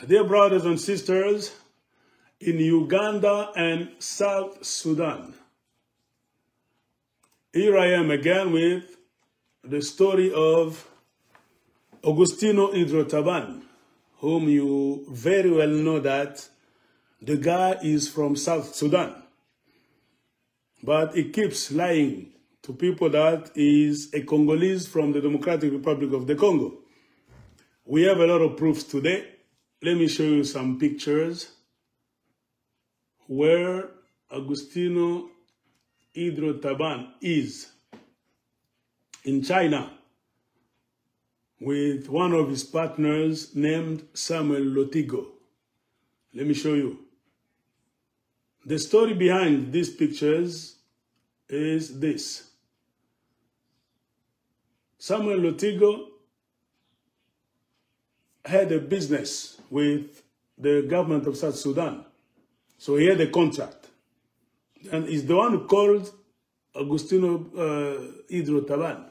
Dear brothers and sisters in Uganda and South Sudan, here I am again with the story of Agustino Idro Tabani, whom you very well know that the guy is from South Sudan. But he keeps lying to people that he is a Congolese from the Democratic Republic of the Congo. We have a lot of proofs today. Let me show you some pictures where Agustino Idro Tabani is in China with one of his partners named Samuel Lotigo. Let me show you. The story behind these pictures is this. Samuel Lotigo had a business with the government of South Sudan. So he had a contract. And he's the one who called Agustino Idro Tabani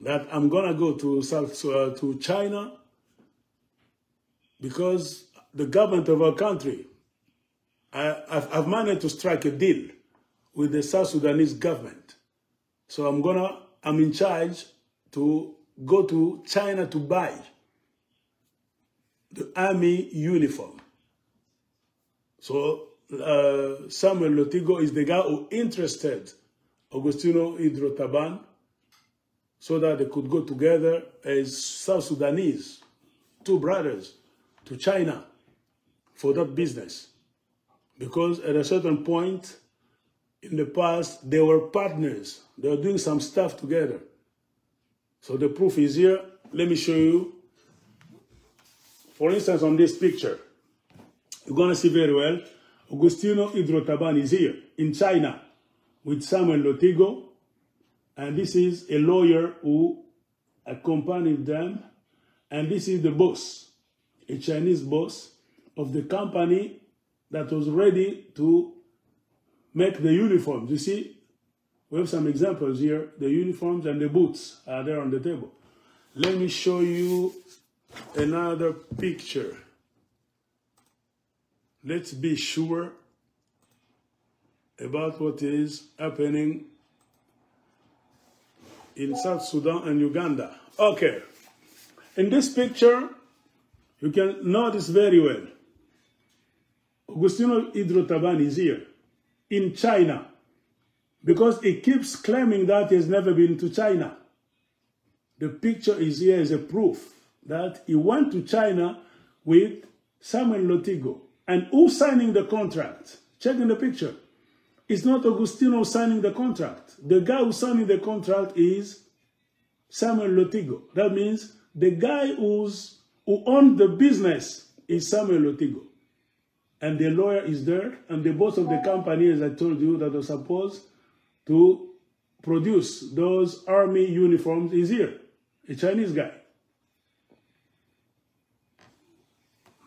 that I'm going to go to China because the government of our country, I've managed to strike a deal with the South Sudanese government. So I'm in charge to go to China to buy the army uniform. So Samuel Lotigo is the guy who interested Agustino Idro Tabani so that they could go together as South Sudanese, two brothers, to China for that business. Because at a certain point in the past, they were partners. They were doing some stuff together. So the proof is here. Let me show you. For instance, on this picture, you're going to see very well, Agustino Idro Tabani is here in China with Samuel Lotigo. And this is a lawyer who accompanied them. And this is the boss, a Chinese boss of the company that was ready to make the uniforms. You see, we have some examples here. The uniforms and the boots are there on the table. Let me show you another picture. Let's be sure about what is happening in South Sudan and Uganda. Okay. In this picture, you can notice very well. Agustino Idro Tabani is here in China because he keeps claiming that he has never been to China. The picture is here as a proof that he went to China with Samuel Lotigo. And who's signing the contract? Check in the picture. It's not Agustino signing the contract. The guy who's signing the contract is Samuel Lotigo. That means the guy who owned the business is Samuel Lotigo. And the lawyer is there, and the boss of the company, as I told you, that was supposed to produce those army uniforms is here, a Chinese guy.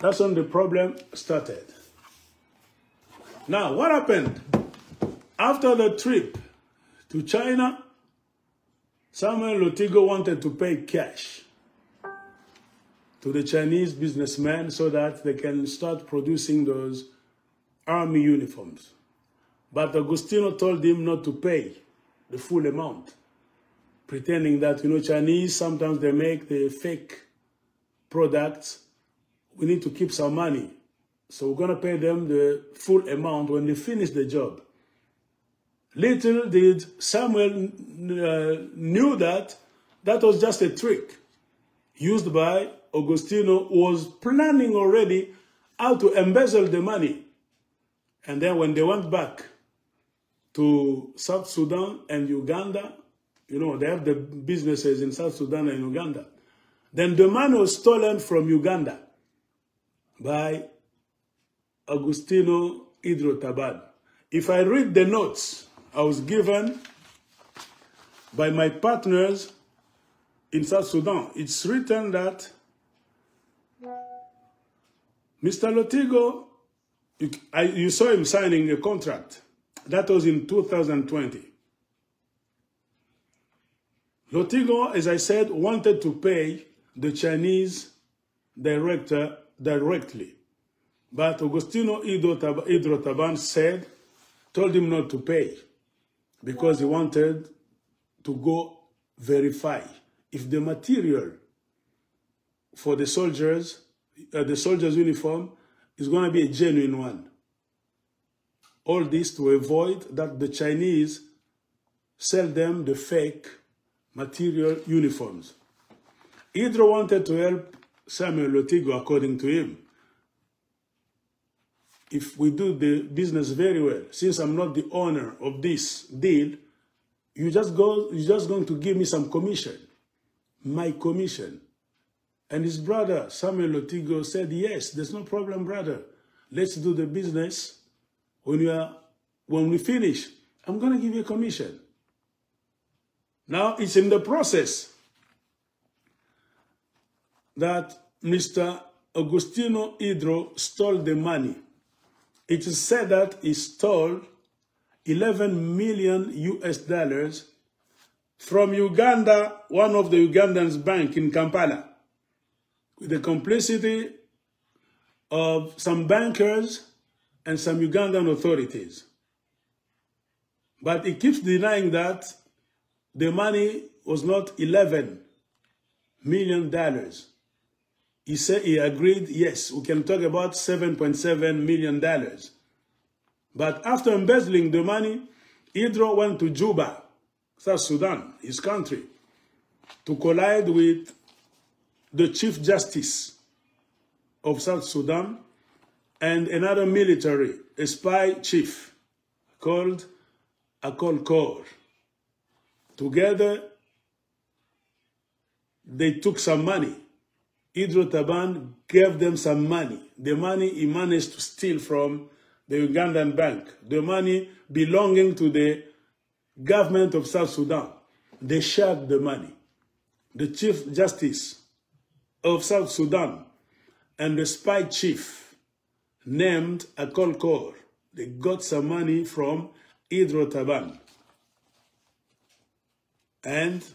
That's when the problem started. Now, what happened? After the trip to China, Samuel Lotigo wanted to pay cash to the Chinese businessmen so that they can start producing those army uniforms. But Agustino told him not to pay the full amount, pretending that, Chinese, sometimes they make the fake products. We need to keep some money. So we're going to pay them the full amount when they finish the job. Little did Samuel knew that was just a trick used by Agustino, who was planning already how to embezzle the money. And then when they went back to South Sudan and Uganda, they have the businesses in South Sudan and Uganda. Then the money was stolen from Uganda by Agustino Idro Tabani. If I read the notes I was given by my partners in South Sudan, it's written that Mr. Lotigo, you saw him signing a contract. That was in 2020. Lotigo, as I said, wanted to pay the Chinese director directly. But Agostino Idro Taban told him not to pay because he wanted to go verify if the material for the soldier's uniform is going to be a genuine one. All this to avoid that the Chinese sell them the fake material uniforms. Idro wanted to help Samuel Lotigo, according to him. If we do the business very well, since I'm not the owner of this deal, you're just going to give me some commission, my commission. And his brother, Samuel Lotigo, said, yes, there's no problem, brother. Let's do the business. When we finish, I'm going to give you a commission. Now, it's in the process that Mr. Agostino Idro stole the money. It is said that he stole 11 million US from Uganda, one of the Ugandan's bank in Kampala, with the complicity of some bankers and some Ugandan authorities. But he keeps denying that the money was not $11 million. He said he agreed, yes, we can talk about $7.7 million. But after embezzling the money, Idro went to Juba, South Sudan, his country, to collide with the Chief Justice of South Sudan and another military, a spy chief called Akol Kor. Together, they took some money. Idro Taban gave them some money. The money he managed to steal from the Ugandan bank. The money belonging to the government of South Sudan. They shared the money. The Chief Justice of South Sudan and the spy chief named Akol Kor, they got some money from Idro Taban. And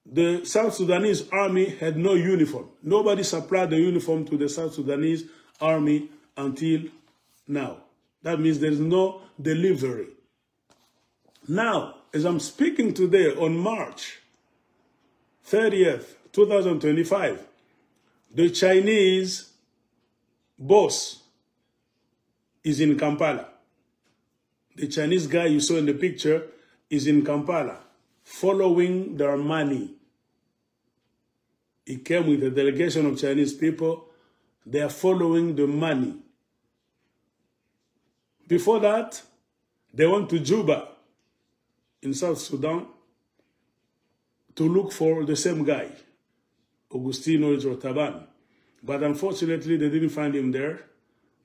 the South Sudanese army had no uniform. Nobody supplied the uniform to the South Sudanese army until now. That means there's no delivery. Now, as I'm speaking today on March 30th, 2025, the Chinese boss is in Kampala. The Chinese guy you saw in the picture is in Kampala, following their money. He came with a delegation of Chinese people. They are following the money. Before that, they went to Juba in South Sudan to look for the same guy, Agostino Idro Taban. But unfortunately, they didn't find him there.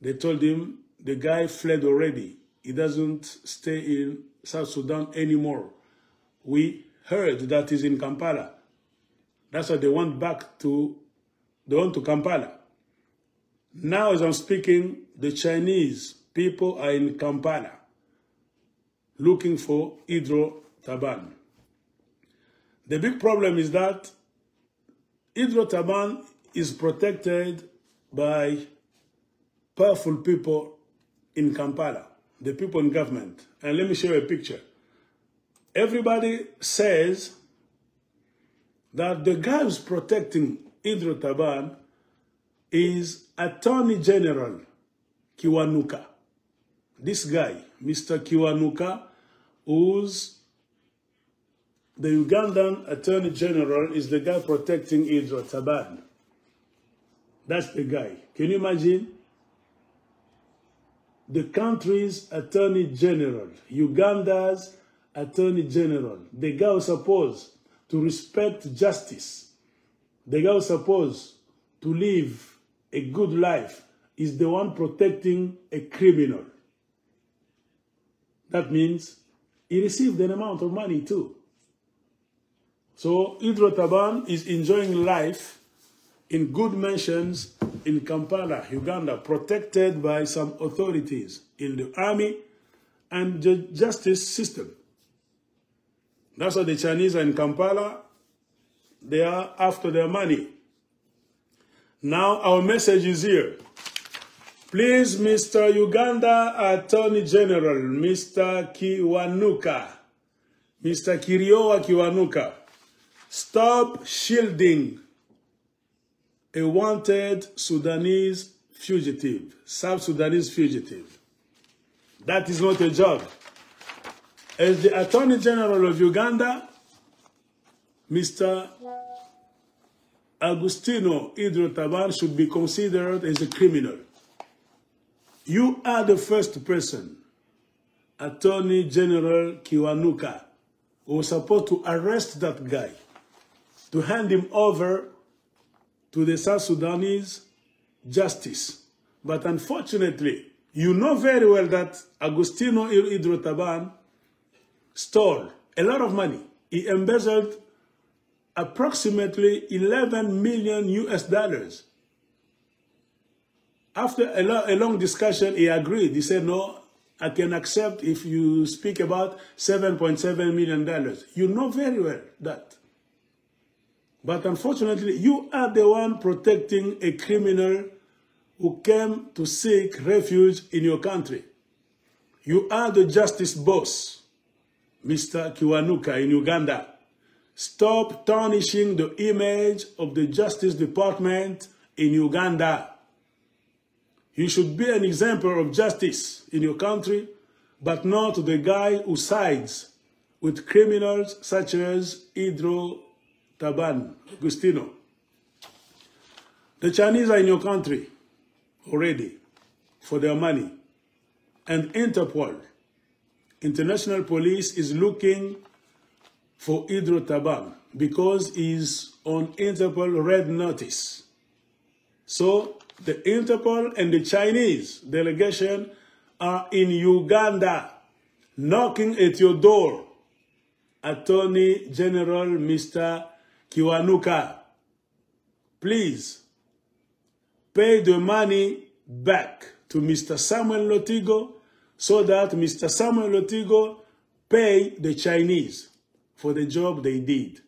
They told him the guy fled already. He doesn't stay in South Sudan anymore. We heard that he's in Kampala. That's why they went to Kampala. Now, as I'm speaking, the Chinese people are in Kampala looking for Idro Taban. The big problem is that Idro Taban is protected by powerful people in Kampala, the people in government. And let me show you a picture. Everybody says that the guy who's protecting Idro Taban is Attorney General Kiwanuka. This guy, Mr. Kiwanuka, who's the Ugandan Attorney General, is the guy protecting Idro Taban. That's the guy. Can you imagine? The country's Attorney General, Uganda's Attorney General, the guy who's supposed to respect justice, the guy who's supposed to live a good life, is the one protecting a criminal. That means he received an amount of money too. So Idro Taban is enjoying life in good mansions in Kampala, Uganda, protected by some authorities in the army and the justice system. That's why the Chinese are in Kampala. They are after their money. Now our message is here. Please, Mr. Uganda Attorney General, Mr. Kiwanuka, Mr. Kiriowa Kiwanuka, stop shielding a wanted Sudanese fugitive, South Sudanese fugitive. That is not a job. As the Attorney General of Uganda, Mr. Agustino Idro Tabani should be considered as a criminal. You are the first person, Attorney General Kiwanuka, who was supposed to arrest that guy, to hand him over to the South Sudanese justice. But unfortunately, you know very well that Agustino Idro Tabani stole a lot of money. He embezzled approximately 11 million US dollars. After a long discussion, he agreed. He said, no, I can accept if you speak about $7.7 million. You know very well that. But unfortunately, you are the one protecting a criminal who came to seek refuge in your country. You are the justice boss, Mr. Kiwanuka in Uganda. Stop tarnishing the image of the Justice Department in Uganda. You should be an example of justice in your country, but not the guy who sides with criminals such as Idro Tabani, Agustino. The Chinese are in your country already for their money. And Interpol, International Police, is looking for Idro Tabani because he's on Interpol red notice. So the Interpol and the Chinese delegation are in Uganda, knocking at your door. Attorney General Mr. Kiwanuka, please pay the money back to Mr. Samuel Lotigo so that Mr. Samuel Lotigo pay the Chinese for the job they did.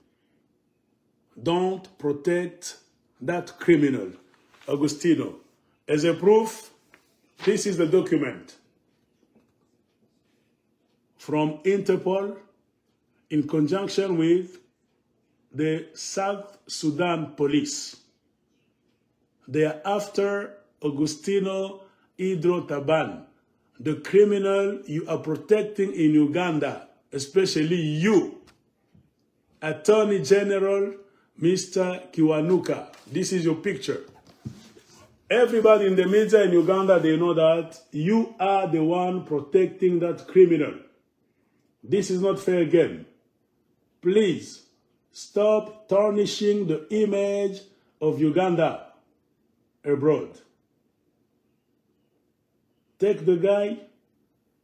Don't protect that criminal, Agustino. As a proof, this is the document from Interpol in conjunction with the South Sudan police. They are after Agustino Idro Tabani, the criminal you are protecting in Uganda, especially you, Attorney General Mr. Kiwanuka. This is your picture. Everybody in the media in Uganda, they know that you are the one protecting that criminal. This is not fair game. Please stop tarnishing the image of Uganda abroad. Take the guy,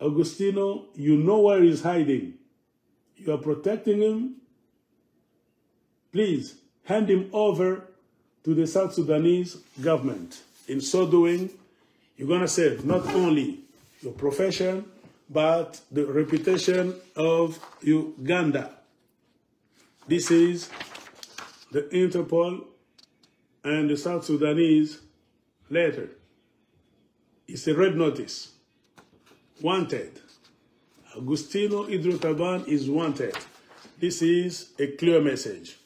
Agustino, you know where he's hiding. You are protecting him. Please hand him over to the South Sudanese government. In so doing, you're going to save not only your profession, but the reputation of Uganda. This is the Interpol and the South Sudanese letter. It's a red notice. Wanted. Agustino Idro Tabani is wanted. This is a clear message.